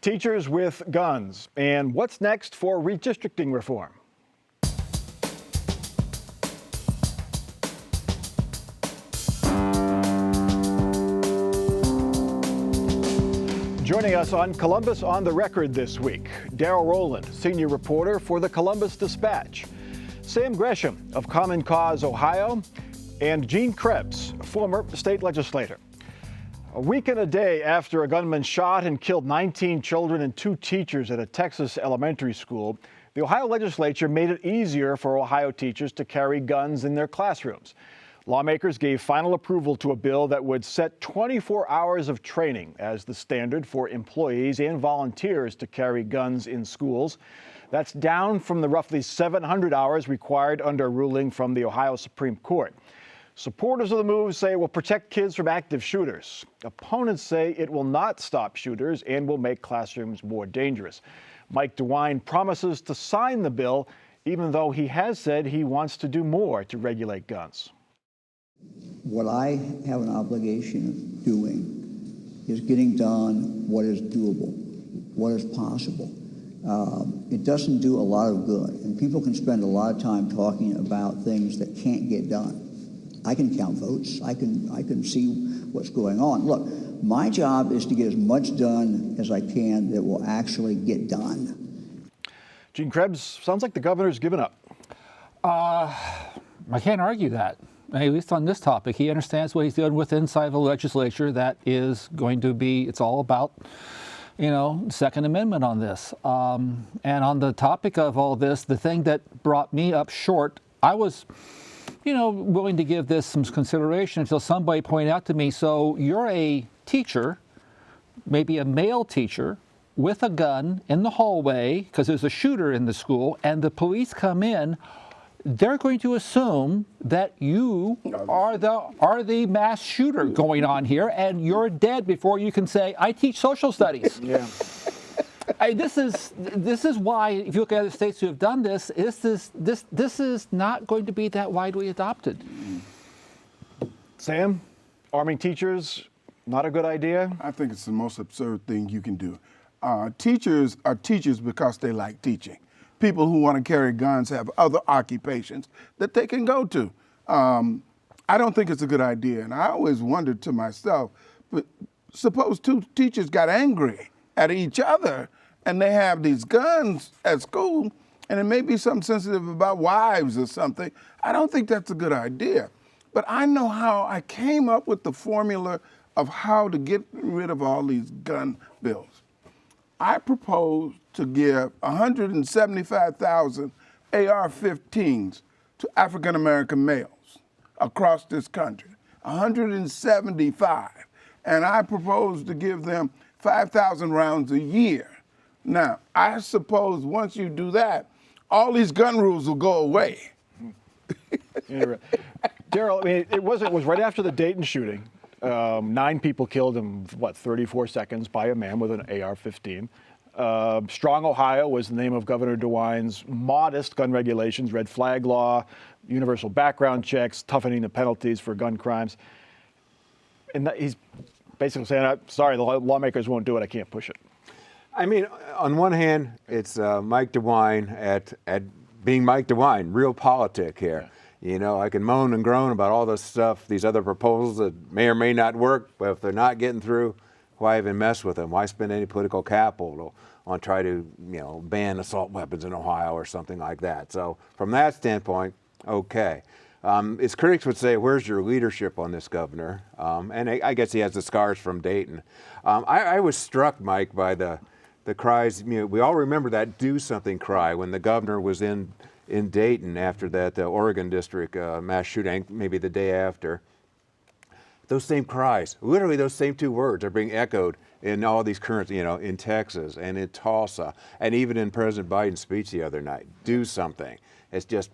Teachers with guns, and what's next for redistricting reform? Joining us on Columbus on the Record this week, Daryl Rowland, senior reporter for the Columbus Dispatch, Sam Gresham of Common Cause Ohio, and Gene Krebs, former state legislator. A week and a day after a gunman shot and killed 19 children and 2 teachers at a Texas elementary school, the Ohio legislature made it easier for Ohio teachers to carry guns in their classrooms. Lawmakers gave final approval to a bill that would set 24 hours of training as the standard for employees and volunteers to carry guns in schools. That's down from the roughly 700 hours required under a ruling from the Ohio Supreme Court. Supporters of the move say it will protect kids from active shooters. Opponents say it will not stop shooters and will make classrooms more dangerous. Mike DeWine promises to sign the bill, even though he has said he wants to do more to regulate guns. What I have an obligation of doing is getting done what is doable, what is possible. It doesn't do a lot of good, and people can spend a lot of time talking about things that can't get done. I can count votes. I can see what's going on. Look, my job is to get as much done as I can that will actually get done. Gene Krebs, sounds like the governor's given up. I can't argue that. At least on this topic, he understands what he's doing with inside the legislature. That is going to be, it's all about, Second Amendment on this. And on the topic of all this, the thing that brought me up short, I was willing to give this some consideration until somebody pointed out to me, so you're a teacher, maybe a male teacher, with a gun in the hallway because there's a shooter in the school and the police come in, they're going to assume that you are the mass shooter going on here and you're dead before you can say, I teach social studies. Yeah. This is why, if you look at other states who have done this, this is not going to be that widely adopted. Sam, arming teachers, not a good idea? I think it's the most absurd thing you can do. Teachers are teachers because they like teaching. People who want to carry guns have other occupations that they can go to. I don't think it's a good idea, and I always wondered to myself, but suppose 2 teachers got angry at each other and they have these guns at school, and it may be something sensitive about wives or something. I don't think that's a good idea. But I know how I came up with the formula of how to get rid of all these gun bills. I propose to give 175,000 AR-15s to African-American males across this country, 175. And I propose to give them 5,000 rounds a year. Now, I suppose once you do that, all these gun rules will go away. Daryl, I mean, it was right after the Dayton shooting. 9 people killed in, 34 seconds by a man with an AR-15. Strong Ohio was the name of Governor DeWine's modest gun regulations, red flag law, universal background checks, toughening the penalties for gun crimes. And he's basically saying, sorry, the lawmakers won't do it, I can't push it. I mean, on one hand, it's Mike DeWine at being Mike DeWine, real politic here. Yeah. I can moan and groan about all this stuff, these other proposals that may or may not work, but if they're not getting through, why even mess with them? Why spend any political capital on try to, ban assault weapons in Ohio or something like that? So from that standpoint, okay. His critics would say, where's your leadership on this, Governor? And I guess he has the scars from Dayton. I was struck, Mike, by the cries. We all remember that do something cry when the governor was in Dayton after that Oregon district mass shooting, maybe the day after. Those same cries, literally those same 2 words are being echoed in all these current, in Texas and in Tulsa, and even in President Biden's speech the other night. Do something. It's just,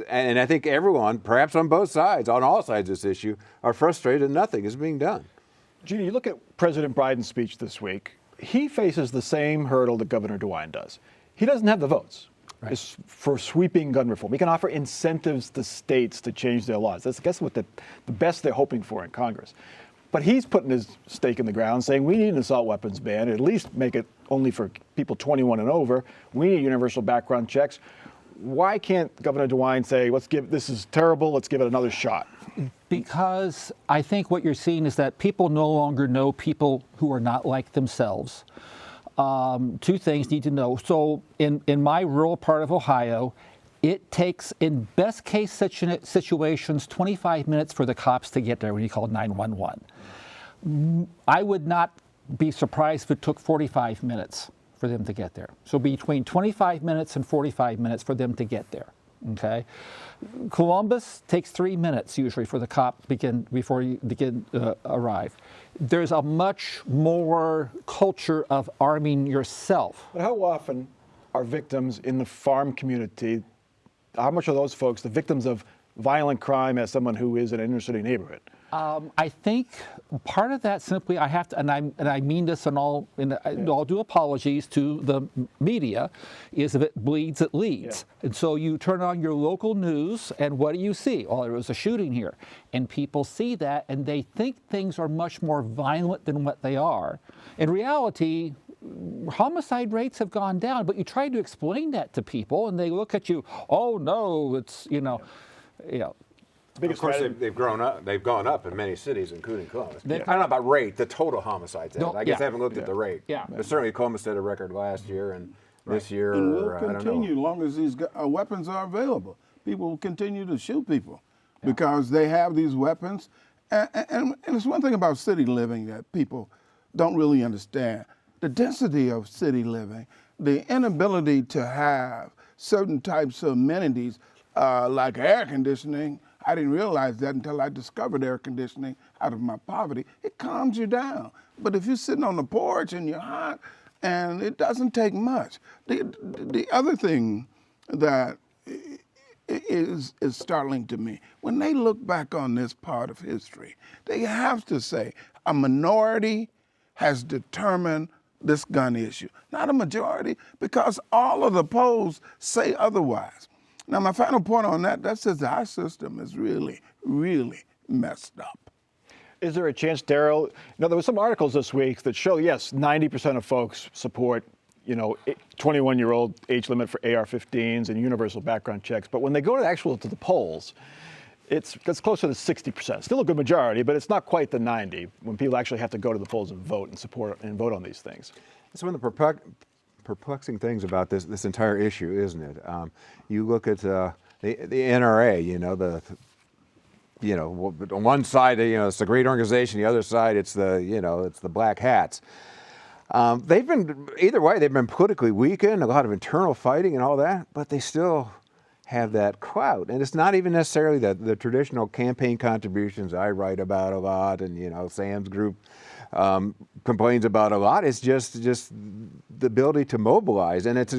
and I think everyone, perhaps on both sides, on all sides of this issue, are frustrated that nothing is being done. Gina, you look at President Biden's speech this week. He faces the same hurdle that Governor DeWine does. He doesn't have the votes. Right. Is for sweeping gun reform. He can offer incentives to states to change their laws. That's, I guess, what the best they're hoping for in Congress. But he's putting his stake in the ground, saying we need an assault weapons ban, at least make it only for people 21 and over. We need universal background checks. Why can't Governor DeWine say, this is terrible, let's give it another shot? Because I think what you're seeing is that people no longer know people who are not like themselves. Two things need to know. So in my rural part of Ohio, it takes, in best case situations, 25 minutes for the cops to get there when you call 911. I would not be surprised if it took 45 minutes for them to get there. So between 25 minutes and 45 minutes for them to get there. Okay, Columbus takes 3 minutes usually for the cop before you arrive. There's a much more culture of arming yourself. But how often are victims in the farm community, how much are those folks the victims of violent crime as someone who is in an inner city neighborhood? I think part of that simply I have to, and I mean this in all, I'll do apologies to the media, is if it bleeds, it leads. Yeah. And so you turn on your local news, and what do you see? Oh, there was a shooting here, and people see that, and they think things are much more violent than what they are. In reality, homicide rates have gone down, but you try to explain that to people, and they look at you. Oh no, it's Of course, they've grown up. They've gone up in many cities, including Columbus. I don't know about rate, the total homicides. I guess I haven't looked at the rate. Yeah. But certainly Columbus set a record last year, and this year, And will I don't know. continue long as these weapons are available. People will continue to shoot people because they have these weapons. And it's one thing about city living that people don't really understand. The density of city living, the inability to have certain types of amenities like air conditioning. I didn't realize that until I discovered air conditioning out of my poverty. It calms you down. But if you're sitting on the porch and you're hot, and it doesn't take much. The other thing that is startling to me, when they look back on this part of history, they have to say a minority has determined this gun issue. Not a majority, because all of the polls say otherwise. Now, my final point on that says our system is really, really messed up. Is there a chance, Daryl? There were some articles this week that show, yes, 90% of folks support, 21-year-old age limit for AR-15s and universal background checks. But when they go to the polls, it's closer to 60%. Still a good majority, but it's not quite the 90 when people actually have to go to the polls and vote and support and vote on these things. It's one of the perplexing things about this entire issue, isn't it? You look at the NRA, on one side, it's a great organization. The other side, it's the black hats. They've been politically weakened, a lot of internal fighting and all that, but they still have that clout. And it's not even necessarily the traditional campaign contributions I write about a lot, and Sam's group complains about a lot. It's just the ability to mobilize, and it's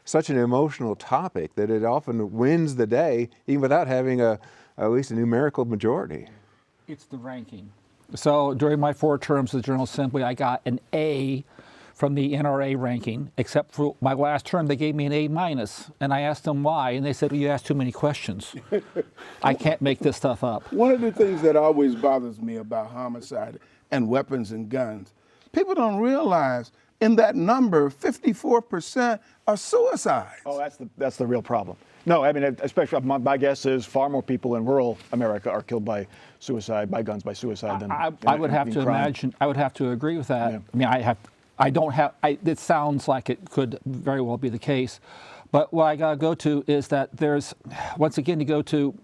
such an emotional topic that it often wins the day, even without having at least a numerical majority. It's the ranking. So during my 4 terms as General Assembly, I got an A from the NRA ranking, except for my last term, they gave me an A-, and I asked them why, and they said, well, you asked too many questions. I can't make this stuff up. One of the things that always bothers me about homicide and weapons and guns, people don't realize in that number, 54% are suicides. Oh, that's the real problem. No, I mean, especially my guess is far more people in rural America are killed by suicide, by guns, by suicide than I would have to imagine. I would have to agree with that. Yeah. I mean, it sounds like it could very well be the case, but what I gotta go to is that there's, once again, to go to,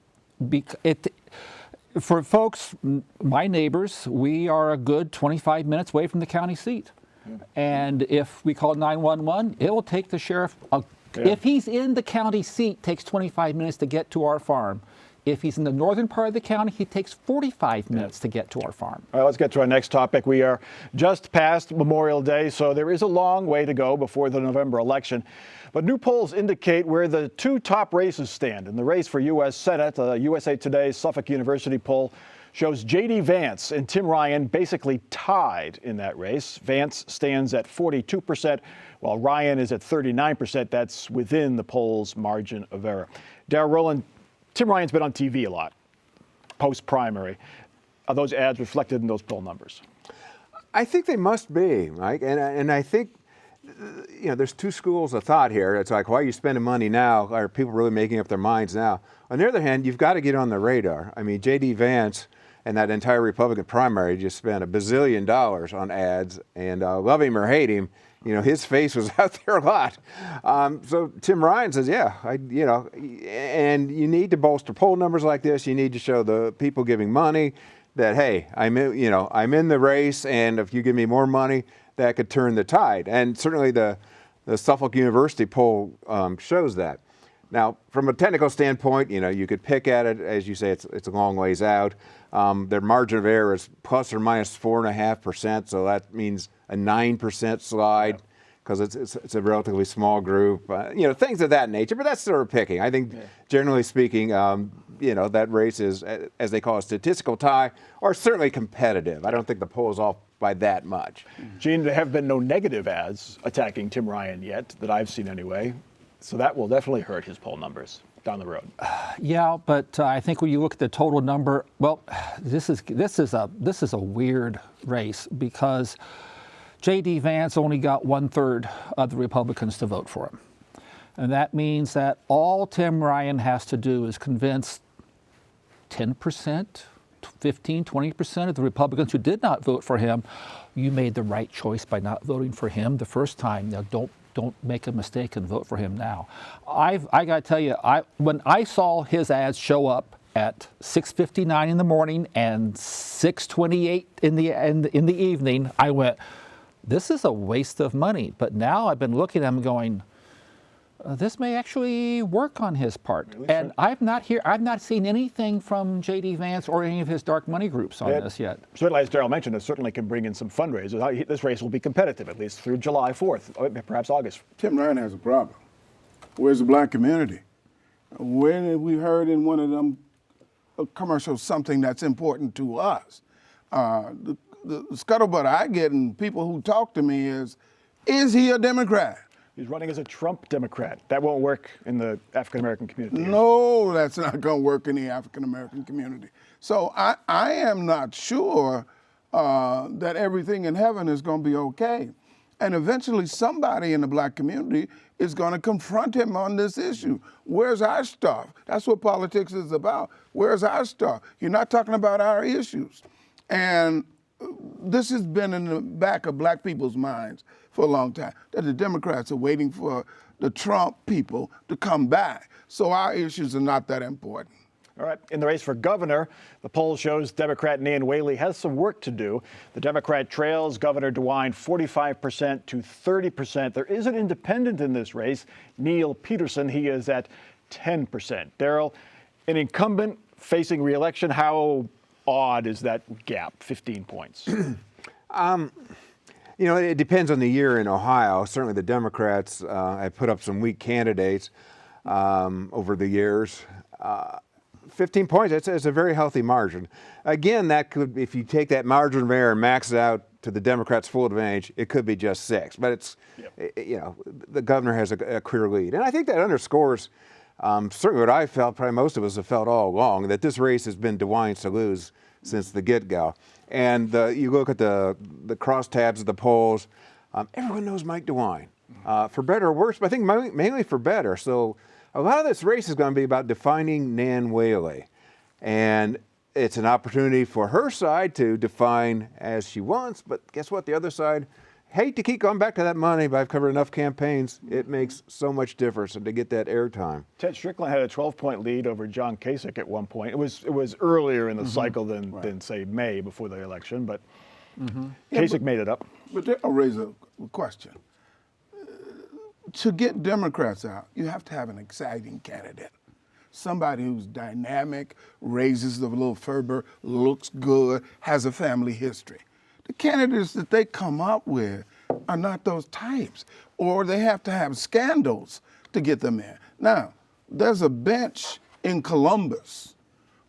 for folks, my neighbors, we are a good 25 minutes away from the county seat. And if we call 911, it will take the sheriff, if he's in the county seat, takes 25 minutes to get to our farm. If he's in the northern part of the county, he takes 45 minutes to get to our farm. All right, let's get to our next topic. We are just past Memorial Day, so there is a long way to go before the November election. But new polls indicate where the 2 top races stand. In the race for U.S. Senate, USA Today's Suffolk University poll shows J.D. Vance and Tim Ryan basically tied in that race. Vance stands at 42%, while Ryan is at 39%. That's within the poll's margin of error. Darrell Rowland, Tim Ryan's been on TV a lot, post-primary. Are those ads reflected in those poll numbers? I think they must be, Mike, and I think there's two schools of thought here. It's like, why are you spending money now? Are people really making up their minds now? On the other hand, you've got to get on the radar. I mean, J.D. Vance and that entire Republican primary just spent $1 bazillion on ads, and love him or hate him, his face was out there a lot. So Tim Ryan says, and you need to bolster poll numbers like this. You need to show the people giving money that, hey, I'm in the race, and if you give me more money, that could turn the tide. And certainly the Suffolk University poll shows that. Now, from a technical standpoint, you could pick at it, as you say, it's a long ways out. Their margin of error is plus or minus 4.5%, so that means a 9% slide because it's a relatively small group. Things of that nature, but that's sort of picking. I think, generally speaking, that race is, as they call it, a statistical tie, or certainly competitive. I don't think the poll is off by that much. Gene, there have been no negative ads attacking Tim Ryan yet, that I've seen anyway. So that will definitely hurt his poll numbers down the road. Yeah, but I think when you look at the total number, well, this is a weird race because J.D. Vance only got 1/3 of the Republicans to vote for him. And that means that all Tim Ryan has to do is convince 10%, 15, 20% of the Republicans who did not vote for him, you made the right choice by not voting for him the first time. Now, don't make a mistake and vote for him now. I got to tell you, when I saw his ads show up at 6:59 in the morning and 6:28 in the evening, I went, this is a waste of money. But now I've been looking at him going, this may actually work on his part. Really? And I've not seen anything from J.D. Vance or any of his dark money groups on this yet. Certainly, as Darrell mentioned, it certainly can bring in some fundraisers. This race will be competitive, at least through July 4th, or perhaps August. Tim Ryan has a problem. Where's the black community? When have we heard in one of them commercials something that's important to us? The scuttlebutt I get and people who talk to me is he a Democrat? He's running as a Trump Democrat. That won't work in the African-American community. No, that's not going to work in the African-American community. So I am not sure that everything in heaven is going to be okay. And eventually somebody in the black community is going to confront him on this issue. Where's our stuff? That's what politics is about. Where's our stuff? You're not talking about our issues. And this has been in the back of black people's minds for a long time, that the Democrats are waiting for the Trump people to come back. So our issues are not that important. All right, in the race for governor, the poll shows Democrat Nan Whaley has some work to do. The Democrat trails Governor DeWine 45% to 30%. There is an independent in this race, Neil Peterson. He is at 10%. Darrell, an incumbent facing re-election, how odd is that gap, 15 points? It depends on the year in Ohio. Certainly the Democrats have put up some weak candidates over the years. 15 points, it's a very healthy margin. Again, that could, if you take that margin of error and max it out to the Democrats' full advantage, it could be just 6. But it's, the governor has a clear lead. And I think that underscores certainly what I felt, probably most of us have felt all along, that this race has been DeWine's to lose since the get-go. And you look at the crosstabs of the polls, everyone knows Mike DeWine, for better or worse, but I think mainly for better. So a lot of this race is going to be about defining Nan Whaley. And it's an opportunity for her side to define as she wants, but guess what? The other side, hate to keep going back to that money, but I've covered enough campaigns. It makes so much difference to get that airtime. Ted Strickland had a 12-point lead over John Kasich at one point. It was earlier in the cycle than say May before the election, but Kasich made it up. But I'll raise a question. To get Democrats out, you have to have an exciting candidate. Somebody who's dynamic, raises a little fervor, looks good, has a family history. The candidates that they come up with are not those types, or they have to have scandals to get them in. Now, there's a bench in Columbus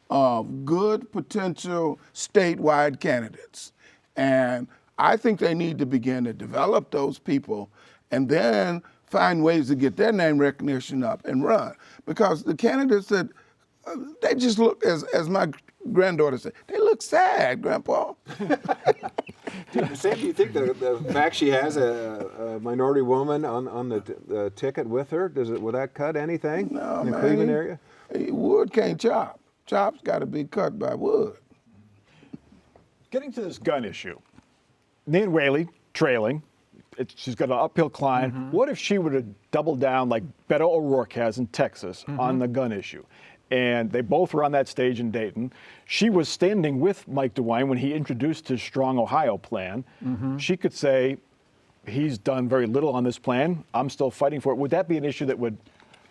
of good potential statewide candidates, and I think they need to begin to develop those people and then find ways to get their name recognition up and run. Because the candidates that they just look, as my granddaughter said, they look sad, Grandpa. Sam, do you think the fact she has a minority woman on the ticket with her, would that cut anything No, in the man. Cleveland area? Wood can't chop. Chop's got to be cut by wood. Getting to this gun issue, Nan Whaley trailing. She's got an uphill climb. What if she would have doubled down like Beto O'Rourke has in Texas on the gun issue? And they both were on that stage in Dayton. She was standing with Mike DeWine when he introduced his Strong Ohio plan. She could say, he's done very little on this plan. I'm still fighting for it. Would that be an issue that would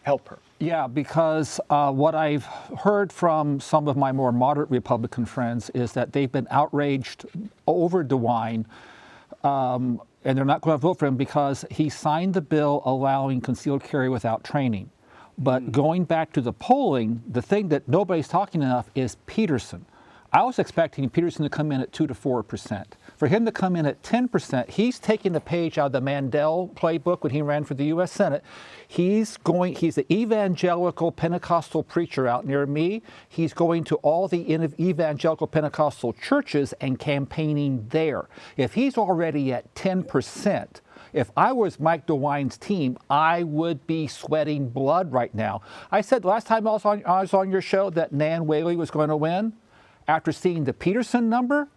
help her? Yeah, because what I've heard from some of my more moderate Republican friends is that they've been outraged over DeWine, and they're not going to vote for him because he signed the bill allowing concealed carry without training. But going back to the polling, the thing that nobody's talking enough is Peterson. I was expecting Peterson to come in at 2 to 4%. For him to come in at 10%, he's taking the page out of the Mandel playbook when he ran for the U.S. Senate. He's an evangelical Pentecostal preacher out near me. He's going to all the evangelical Pentecostal churches and campaigning there. If he's already at 10%, if I was Mike DeWine's team, I would be sweating blood right now. I said last time I was on your show that Nan Whaley was going to win. After seeing the Peterson number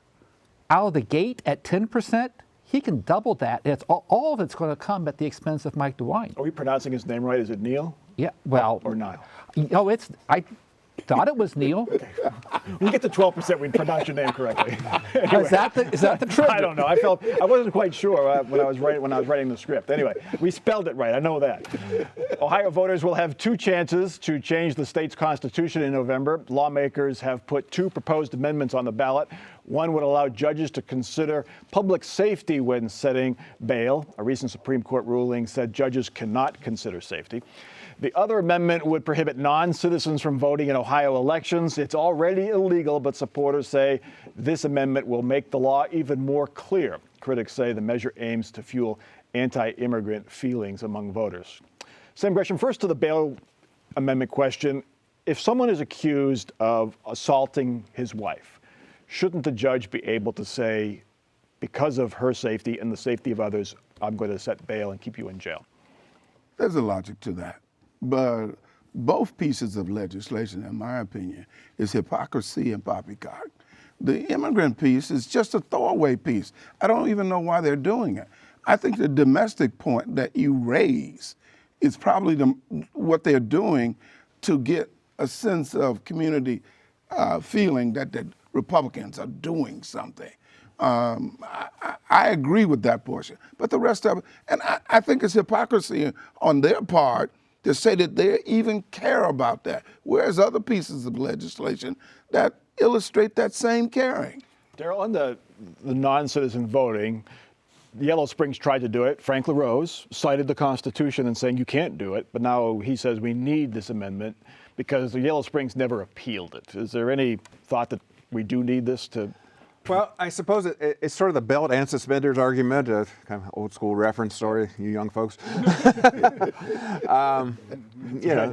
out of the gate at 10%, he can double that. It's all of it's going to come at the expense of Mike DeWine. Are we pronouncing his name right? Is it Neil? Yeah, well, Or Niall? No, I thought it was Neil. When you get to 12%, we pronounce your name correctly. Is that the trick? I don't know. I wasn't quite sure when I was writing the script. Anyway, we spelled it right. I know that. Ohio voters will have 2 chances to change the state's constitution in November. Lawmakers have put 2 proposed amendments on the ballot. One would allow judges to consider public safety when setting bail. A recent Supreme Court ruling said judges cannot consider safety. The other amendment would prohibit non-citizens from voting in Ohio elections. It's already illegal, but supporters say this amendment will make the law even more clear. Critics say the measure aims to fuel anti-immigrant feelings among voters. Sam Gresham, first to the bail amendment question. If someone is accused of assaulting his wife, shouldn't the judge be able to say, because of her safety and the safety of others, I'm going to set bail and keep you in jail? There's a logic to that. But both pieces of legislation, in my opinion, is hypocrisy and poppycock. The immigrant piece is just a throwaway piece. I don't even know why they're doing it. I think the domestic point that you raise is probably what they're doing to get a sense of community feeling that the Republicans are doing something. I agree with that portion, but the rest of it, and I think it's hypocrisy on their part to say that they even care about that, whereas other pieces of legislation that illustrate that same caring. Daryl, on the non-citizen voting, Yellow Springs tried to do it. Frank LaRose cited the Constitution and saying you can't do it, but now he says we need this amendment because the Yellow Springs never appealed it. Is there any thought that we do need this to? Well, I suppose it's sort of the belt and suspenders argument, a kind of old school reference story, you young folks.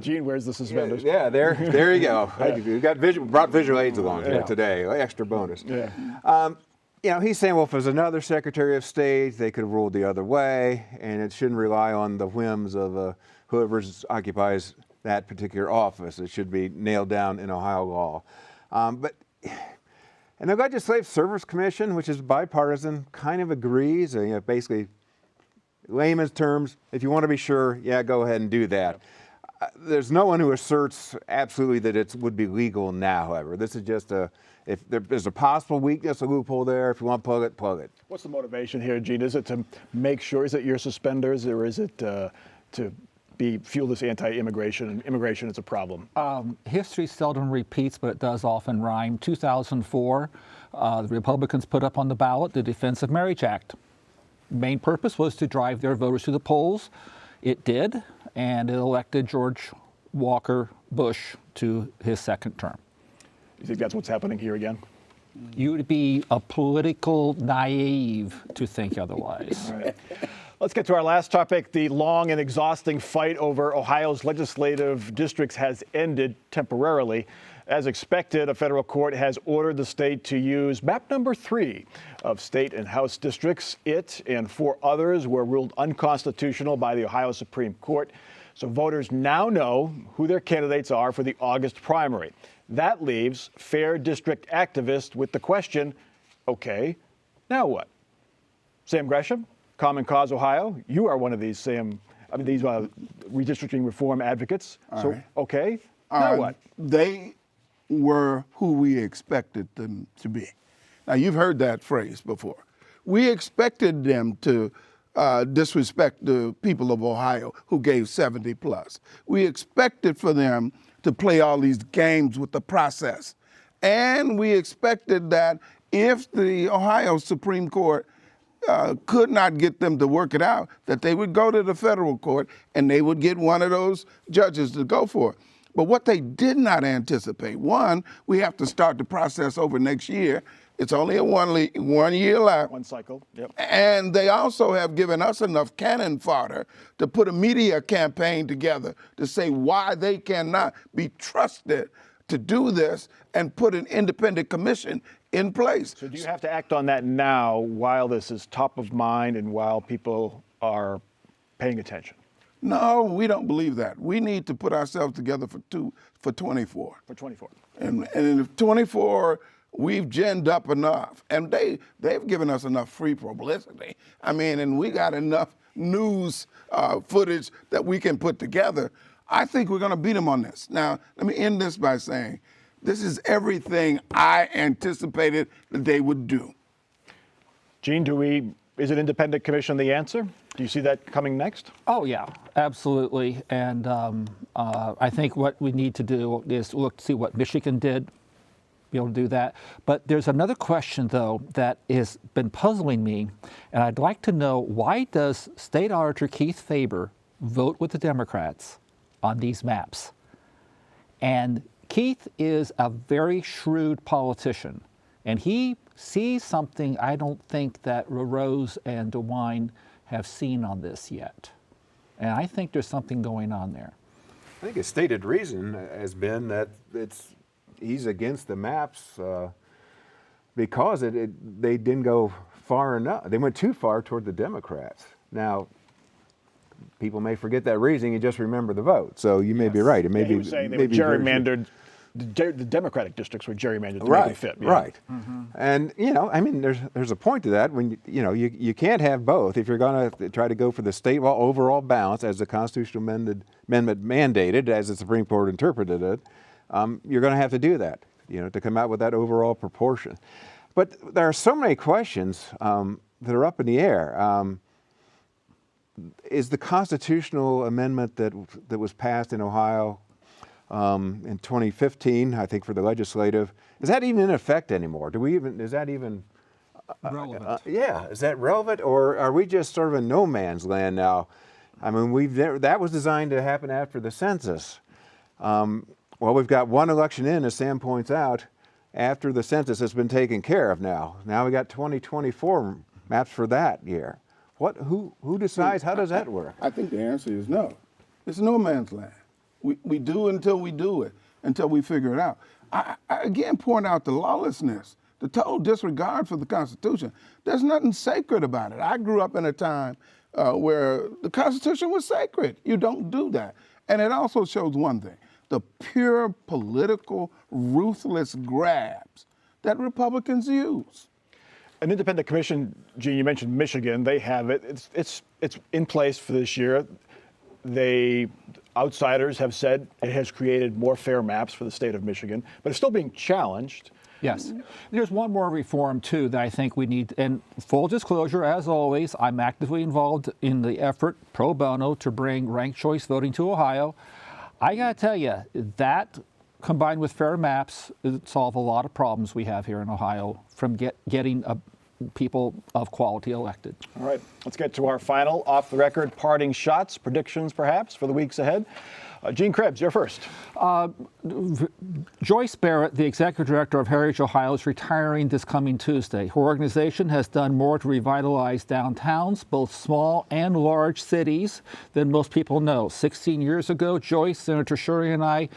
Gene wears the suspenders. Yeah, there you go. You got brought visual aids along today, extra bonus. Yeah. He's saying, well, if it was another Secretary of State, they could have ruled the other way, and it shouldn't rely on the whims of whoever occupies that particular office. It should be nailed down in Ohio law. And the Legislative Service Commission, which is bipartisan, kind of agrees. Basically, layman's terms, if you want to be sure, go ahead and do that. There's no one who asserts absolutely that it would be legal now, however. This is just if there's a possible weakness, a loophole there. If you want to plug it, plug it. What's the motivation here, Gene? Is it to make sure, is it your suspenders, or is it to fuel this anti-immigration, and immigration is a problem? History seldom repeats, but it does often rhyme. 2004, the Republicans put up on the ballot the Defense of Marriage Act. Main purpose was to drive their voters to the polls. It did, and it elected George Walker Bush to his second term. You think that's what's happening here again? You would be a political naive to think otherwise. Right. Let's get to our last topic. The long and exhausting fight over Ohio's legislative districts has ended temporarily. As expected, a federal court has ordered the state to use map number 3 of state and House districts. It and 4 others were ruled unconstitutional by the Ohio Supreme Court. So voters now know who their candidates are for the August primary. That leaves Fair District activists with the question, okay, now what? Sam Gresham, Common Cause Ohio, you are one of these, these redistricting reform advocates. So, right. okay, now what? They were who we expected them to be. Now, you've heard that phrase before. We expected them to disrespect the people of Ohio who gave 70 plus. We expected for them to play all these games with the process. And we expected that if the Ohio Supreme Court could not get them to work it out, that they would go to the federal court and they would get one of those judges to go for it. But what they did not anticipate, one, we have to start the process over next year. It's only a 1 year left. One cycle, yep. And they also have given us enough cannon fodder to put a media campaign together to say why they cannot be trusted to do this and put an independent commission in place. So do you have to act on that now while this is top of mind and while people are paying attention? No, we don't believe that. We need to put ourselves together for 24. For 24. And in 24, we've ginned up enough. And they've given us enough free publicity. I mean, and we got enough news footage that we can put together. I think we're going to beat them on this. Now, let me end this by saying, this is everything I anticipated that they would do. Gene, is an independent commission the answer? Do you see that coming next? Oh, yeah, absolutely. And I think what we need to do is look to see what Michigan did, be able to do that. But there's another question, though, that has been puzzling me. And I'd like to know, why does State Auditor Keith Faber vote with the Democrats on these maps? And Keith is a very shrewd politician. And he sees something I don't think that Rose and DeWine have seen on this yet. And I think there's something going on there. I think his stated reason has been that he's against the maps because they didn't go far enough. They went too far toward the Democrats. Now, people may forget that reasoning and just remember the vote. So you may be right. It may be. He was saying they were gerrymandered. The Democratic districts were gerrymandered to make them fit. Yeah. Right. Mm-hmm. And I mean, there's a point to that. When you can't have both. If you're going to try to go for the statewide overall balance, as the constitutional amendment mandated, as the Supreme Court interpreted it, you're going to have to do that. To come out with that overall proportion. But there are so many questions that are up in the air. Is the constitutional amendment that was passed in Ohio in 2015, I think, for the legislative, is that even in effect anymore? Is that even Relevant. is that relevant, or are we just sort of in no man's land now? I mean, that was designed to happen after the census. Well, we've got one election in, as Sam points out, after the census has been taken care of now. Now we got 2024 maps for that year. Who decides? How does that work? I think the answer is no. It's no man's land. We do until we do it, until we figure it out. I again point out the lawlessness, the total disregard for the Constitution. There's nothing sacred about it. I grew up in a time where the Constitution was sacred. You don't do that. And it also shows one thing, the pure political, ruthless grabs that Republicans use. An independent commission, Gene, you mentioned Michigan. They have it. It's in place for this year. Outsiders have said it has created more fair maps for the state of Michigan, but it's still being challenged. Yes. There's one more reform, too, that I think we need. And full disclosure, as always, I'm actively involved in the effort pro bono to bring ranked choice voting to Ohio. I got to tell you, that combined with fair maps, it solve a lot of problems we have here in Ohio from getting people of quality elected. All right, let's get to our final off-the-record parting shots, predictions perhaps for the weeks ahead. Gene Krebs, you're first. Joyce Barrett, the executive director of Heritage Ohio, is retiring this coming Tuesday. Her organization has done more to revitalize downtowns, both small and large cities, than most people know. 16 years ago, Joyce, Senator Shurey, and I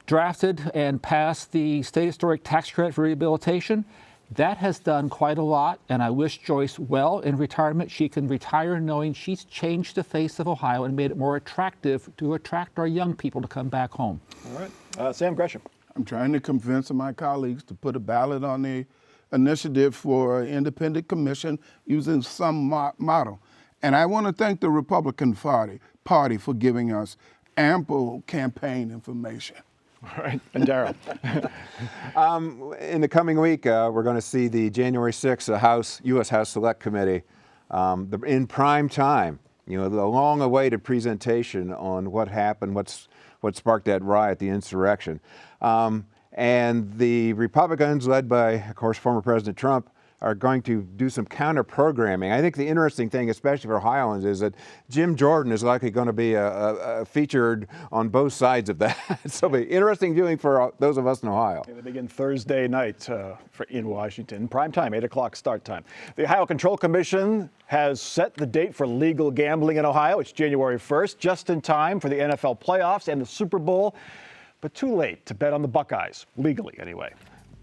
drafted and passed the State Historic Tax Credit for Rehabilitation. That has done quite a lot, and I wish Joyce well in retirement. She can retire knowing she's changed the face of Ohio and made it more attractive to attract our young people to come back home. All right. Sam Gresham. I'm trying to convince my colleagues to put a ballot on the initiative for an independent commission using some model. And I want to thank the Republican Party for giving us ample campaign information. All right. And Darrell. In the coming week, we're going to see the January 6th U.S. House Select Committee in prime time. You know, the long-awaited presentation on what happened, what sparked that riot, the insurrection. And the Republicans, led by, of course, former President Trump, are going to do some counter-programming. I think the interesting thing, especially for Ohioans, is that Jim Jordan is likely going to be featured on both sides of that. So it'll be interesting viewing for those of us in Ohio. They begin Thursday night in Washington, prime time, 8 o'clock start time. The Ohio Control Commission has set the date for legal gambling in Ohio. It's January 1st, just in time for the NFL playoffs and the Super Bowl, but too late to bet on the Buckeyes, legally anyway,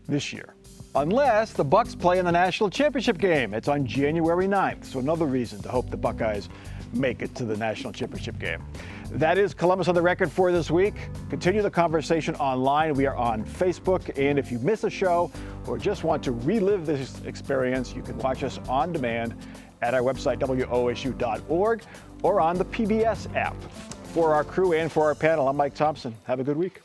this year. Unless the Bucs play in the national championship game. It's on January 9th, so another reason to hope the Buckeyes make it to the national championship game. That is Columbus on the Record for this week. Continue the conversation online. We are on Facebook, and if you miss a show or just want to relive this experience, you can watch us on demand at our website, WOSU.org, or on the PBS app. For our crew and for our panel, I'm Mike Thompson. Have a good week.